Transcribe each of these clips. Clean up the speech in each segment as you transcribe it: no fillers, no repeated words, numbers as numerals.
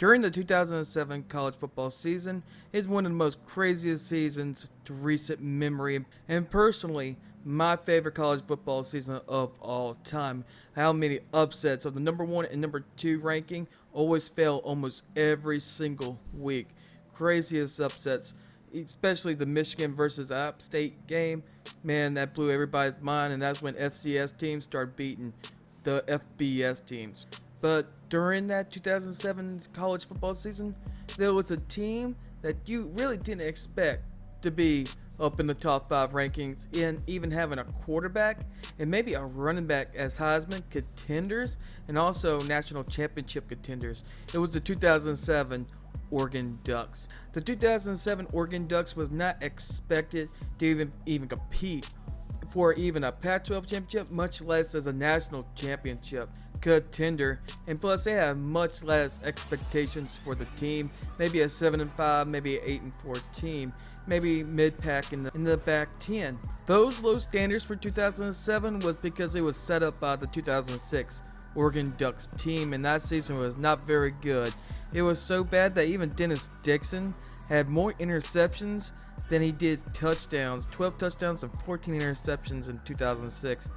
During the 2007 college football season is one of the most craziest seasons to recent memory, and personally, my favorite college football season of all time. How many upsets of the number 1 and number 2 ranking always fell almost every single week. Craziest upsets, especially the Michigan versus App State game. Man, that blew everybody's mind, and that's when FCS teams started beating the FBS teams. But during that 2007 college football season, there was a team that you really didn't expect to be up in the top 5 rankings, and even having a quarterback and maybe a running back as Heisman contenders and also national championship contenders. It was the 2007 Oregon Ducks. The 2007 Oregon Ducks was not expected to even compete for even a Pac-12 championship, much less as a national championship contender, and plus they have much less expectations for the team. Maybe a 7-5, maybe an 8-4 team, maybe mid-pack in the back 10. Those low standards for 2007 was because it was set up by the 2006 Oregon Ducks team, and that season was not very good. It was so bad that even Dennis Dixon had more interceptions than he did touchdowns. 12 touchdowns and 14 interceptions in 2006.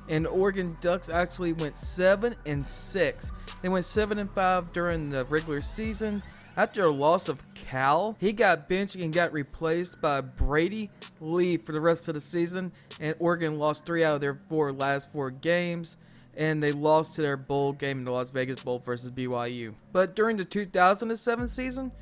And Oregon Ducks actually went 7-6. They went 7-5 during the regular season. After a loss of Cal, he got benched and got replaced by Brady Lee for the rest of the season. And Oregon lost 3 out of their last 4 games. And they lost to their bowl game in the Las Vegas Bowl versus BYU. But during the 2007 season,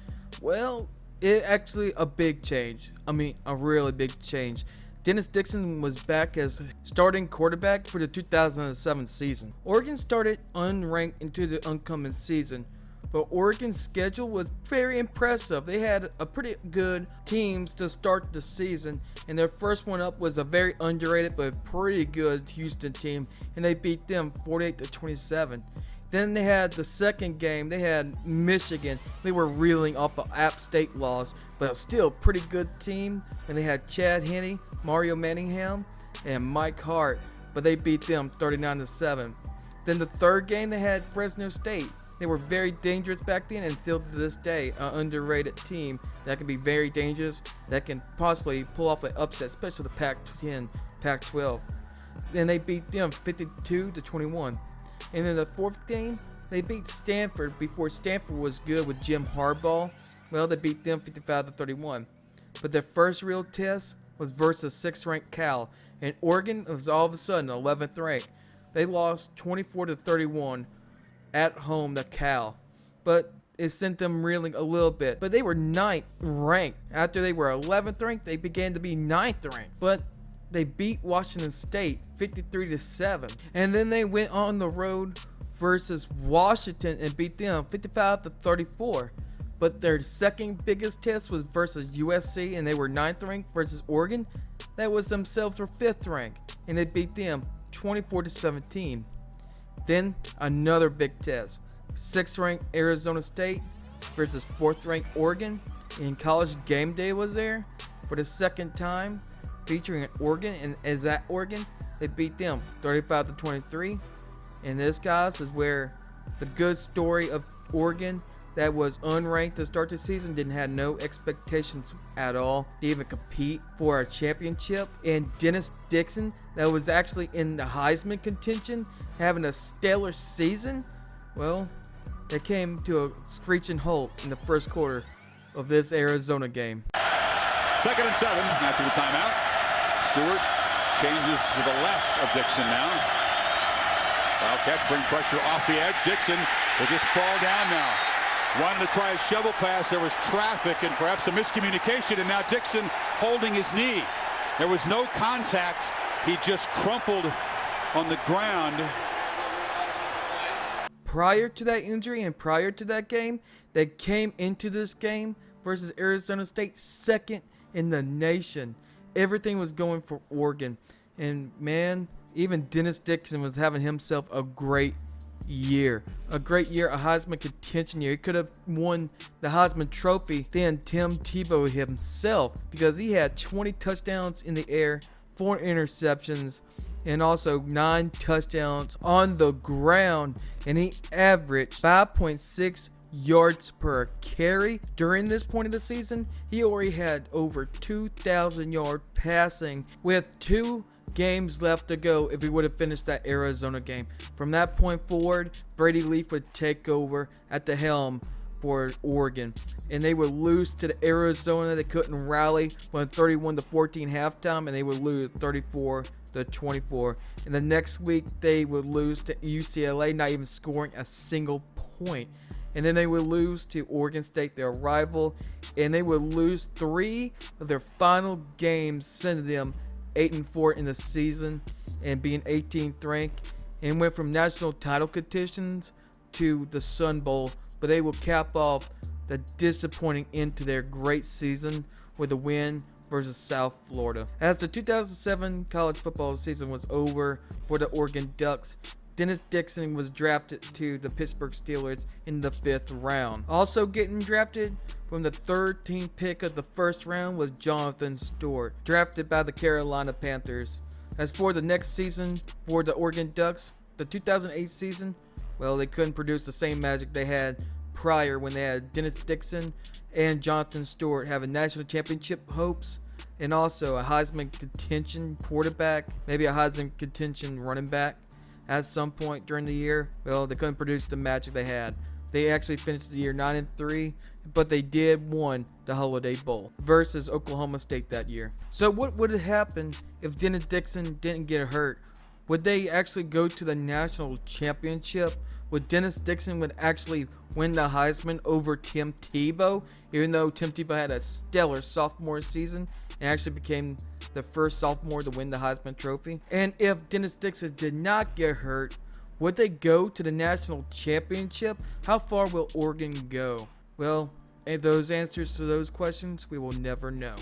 well, it actually a big change. I mean, a really big change. Dennis Dixon was back as starting quarterback for the 2007 season. Oregon started unranked into the oncoming season, but Oregon's schedule was very impressive. They had a pretty good teams to start the season, and their first one up was a very underrated but pretty good Houston team, and they beat them 48-27. Then they had the second game. They had Michigan. They were reeling off an App State loss, but still a pretty good team. And they had Chad Henne, Mario Manningham, and Mike Hart, but they beat them 39-7. Then the third game, they had Fresno State. They were very dangerous back then, and still to this day, an underrated team that can be very dangerous, that can possibly pull off an upset, especially the Pac-10, Pac-12. Then they beat them 52-21. And in the fourth game, they beat Stanford before Stanford was good with Jim Harbaugh. Well, they beat them 55-31. But their first real test was versus 6th ranked Cal, and Oregon was all of a sudden 11th ranked. They lost 24-31 at home to Cal, but it sent them reeling a little bit. But they were 9th ranked. After they were 11th ranked, they began to be 9th ranked. But they beat Washington State 53-7, and then they went on the road versus Washington and beat them 55-34. But their second biggest test was versus USC, and they were 9th ranked versus Oregon. That was themselves were 5th ranked, and they beat them 24-17. Then another big test, 6th ranked Arizona State versus 4th ranked Oregon, and College Game Day was there for the second time, featuring Oregon, and as at Oregon, they beat them 35-23. And this, guys, is where the good story of Oregon that was unranked to start the season, didn't have no expectations at all to even compete for a championship. And Dennis Dixon, that was actually in the Heisman contention, having a stellar season, well, they came to a screeching halt in the first quarter of this Arizona game. 2nd and 7 after the timeout. Stewart changes to the left of Dixon now. Wildcats bring pressure off the edge. Dixon will just fall down now. Wanted to try a shovel pass. There was traffic and perhaps a miscommunication, and now Dixon holding his knee. There was no contact. He just crumpled on the ground. Prior to that injury and prior to that game, they came into this game versus Arizona State 2nd in the nation. Everything was going for Oregon, and man, even Dennis Dixon was having himself a great year, a Heisman contention year. He could have won the Heisman Trophy than Tim Tebow himself, because he had 20 touchdowns in the air, 4 interceptions, and also 9 touchdowns on the ground, and he averaged 5.6 yards per carry. During this point of the season, he already had over 2,000 yards passing with 2 games left to go if he would have finished that Arizona game. From that point forward, Brady Leaf would take over at the helm for Oregon, and they would lose to the Arizona. They couldn't rally when 31-14 halftime, and they would lose 34-24. And the next week they would lose to UCLA, not even scoring a single point. And then they would lose to Oregon State, their rival, and they would lose 3 of their final games, sending them 8-4 in the season and being 18th ranked, and went from national title contentions to the Sun Bowl. But they will cap off the disappointing end to their great season with a win versus South Florida. As the 2007 college football season was over for the Oregon Ducks, Dennis Dixon was drafted to the Pittsburgh Steelers in the 5th round. Also getting drafted from the 13th pick of the 1st round was Jonathan Stewart, drafted by the Carolina Panthers. As for the next season for the Oregon Ducks, the 2008 season, well, they couldn't produce the same magic they had prior when they had Dennis Dixon and Jonathan Stewart having national championship hopes and also a Heisman contention quarterback, maybe a Heisman contention running back at some point during the year. Well, they couldn't produce the magic they had. They actually finished the year 9-3, but they did won the Holiday Bowl versus Oklahoma State that year. So what would have happened if Dennis Dixon didn't get hurt? Would they actually go to the national championship? Would Dennis Dixon would actually win the Heisman over Tim Tebow, even though Tim Tebow had a stellar sophomore season and actually became the first sophomore to win the Heisman Trophy? And if Dennis Dixon did not get hurt, would they go to the national championship? How far will Oregon go? Well, and those answers to those questions we will never know.